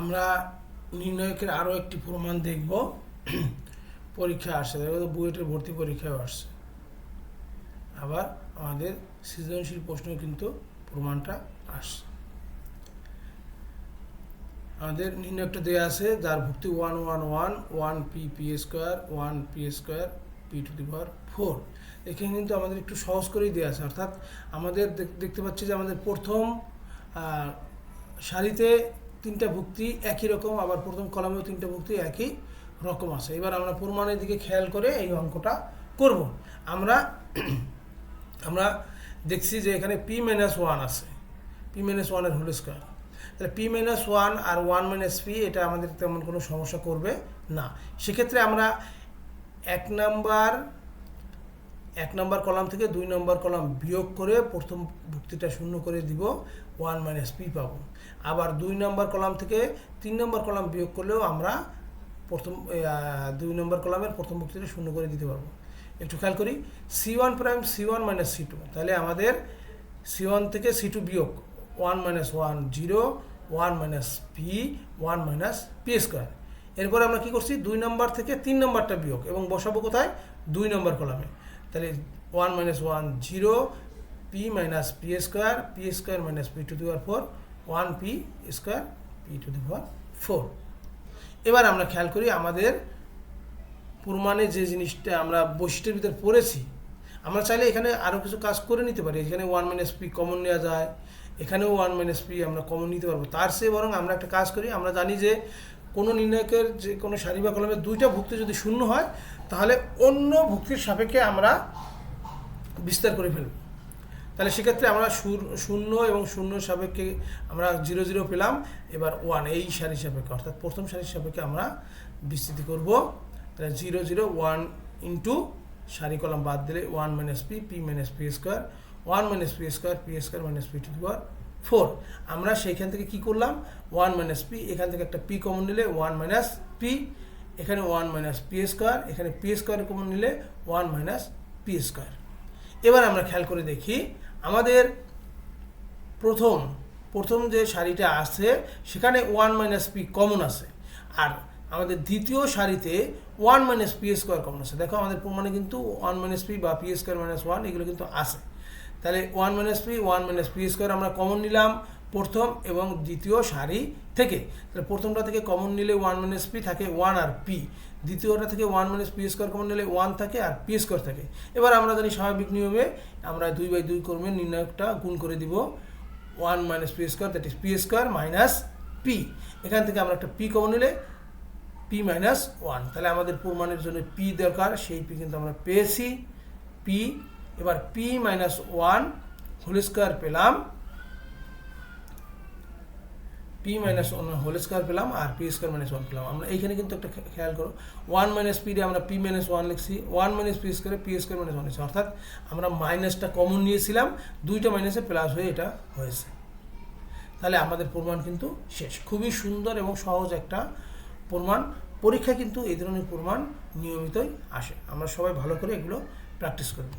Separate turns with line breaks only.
আমরা নির্ণয়কের আরও একটি প্রমাণ দেখব। পরীক্ষা আসছে, দেখো বুয়েটের ভর্তি পরীক্ষাও আসছে, আবার আমাদের সৃজনশীল প্রশ্ন কিন্তু প্রমাণটা আসছে। আমাদের নির্ণয়কটা দেওয়া আছে যার ভুক্তি 1 1 1 1 p square 1 p square p to the power 4। এখানে কিন্তু আমাদের একটু সহজ করেই দেওয়া আছে, অর্থাৎ আমাদের দেখতে পাচ্ছি যে আমাদের প্রথম সারিতে তিনটা ভুক্তি একই রকম, আবার প্রথম কলামেও তিনটা ভুক্তি একই রকম আছে। এবার আমরা প্রমাণের দিকে খেয়াল করে এই অঙ্কটা করব। আমরা দেখছি যে এখানে p-1 আছে, p-1 এর হোল স্কোয়ার। তাহলে p-1 আর 1 - p এটা আমাদের তেমন কোনো সমস্যা করবে না। সেক্ষেত্রে আমরা এক নাম্বার কলাম থেকে 2 নম্বর কলাম বিয়োগ করে প্রথম ভুক্তিটা শূন্য করে দিব, 1 - p পাবো। আবার 2 নম্বর কলাম থেকে 3 নম্বর কলাম বিয়োগ করলেও আমরা 2 নম্বর কলামের প্রথম ভুক্তিটা শূন্য করে দিতে পারবো। একটু খেয়াল করি, c1 প্রাইম c1 - c2, তাহলে আমাদের c1 থেকে c2 বিয়োগ 1 - 1 0 1 - p 1 - p স্কোয়ার। এরপর আমরা কি করছি, 2 নম্বর থেকে 3 নম্বরটা বিয়োগ এবং বসাবো কোথায়, 2 নম্বর কলামে। তাহলে 1 - 1 0 p - p square - p to the power 4 1 p square p to the power 4। এবার আমরা খেয়াল করি আমাদের প্রমাণে যে জিনিসটা আমরা বৈশিষ্ট্যের ভিতরে পড়েছি, আমরা চাইলে এখানে আরও কিছু কাজ করে নিতে পারি। এখানে 1 - p কমন নেওয়া যায়, এখানেও 1 - p আমরা কমন নিতে পারবো। তার চেয়ে বরং আমরা একটা কাজ করি, আমরা জানি যে কোনো নির্ণয়কের যে কোনো সারি বা কলামের 2টা ভুক্তি যদি শূন্য হয় তাহলে অন্য ভুক্তির সাপেক্ষে আমরা বিস্তার করে ফেলব। তাহলে সেক্ষেত্রে আমরা 0 এবং 0 সাপেক্ষে আমরা 0 0 পেলাম। এবার 1 এই সারির সাপেক্ষে, অর্থাৎ প্রথম সারির সাপেক্ষে আমরা বিস্তৃতি করব। তাহলে 0 0 1 ইন্টু সারি কলাম বাদ দিলে 1 - p p - p square 1 - p square p square - p to the power 4। আমরা সেইখান থেকে কি করলাম, 1 - p, এখান থেকে একটা p কমন নিলে 1 - p, এখানে 1 - p স্কোয়ার, এখানে p স্কোয়ার কমন নিলে 1 - p স্কোয়ার। এবার আমরা খেয়াল করে দেখি আমাদের প্রথম যে সারিটা আছে সেখানে 1 - p কমন আছে, আর আমাদের দ্বিতীয় সারিতে 1 - p স্কোয়ার কমন আছে। দেখো আমাদের প্রমাণে কিন্তু 1 - p বা p স্কোয়ার - 1 এগুলো কিন্তু আছে। তাহলে 1 - p 1 - p স্কোয়ার আমরা কমন নিলাম প্রথম এবং দ্বিতীয় সারি থেকে। তাহলে প্রথমটা থেকে কমন নিলে 1 - p থাকে 1 আর p, দ্বিতীয়টা থেকে 1 - p স্কোয়ার কমন নিলে 1 থাকে আর p স্কোয়ার থাকে। এবার আমরা জানি স্বাভাবিক নিয়মে আমরা 2/2 ক্রমে নির্ণয়কটা গুণ করে দিব, 1 - p square, that is p square minus p। এখান থেকে আমরা একটা p কমন নিলে p - 1। তাহলে আমাদের প্রমাণের জন্য p দরকার, সেই p কিন্তু আমরা পেয়েছি, p। এবার p - 1 হোল স্কোয়ার পেলাম, p - 1 হোল স্কোয়ার পেলাম আর p স্কোয়ার - 1 পেলাম। আমরা এইখানে কিন্তু একটা খেয়াল করো, 1 - p রে আমরা p - 1 লিখছি, 1 - p স্কোয়ারে p স্কোয়ার - 1 লিখছি, অর্থাৎ আমরা মাইনাসটা কমন নিয়েছিলাম, 2টা মাইনাসে প্লাস হয়ে এটা হয়েছে। তাহলে আমাদের প্রমাণ কিন্তু শেষ। খুবই সুন্দর এবং সহজ একটা প্রমাণ। পরীক্ষা কিন্তু এই ধরনের প্রমাণ নিয়মিতই আসে। আমরা সবাই ভালো করে এগুলো প্র্যাকটিস করব।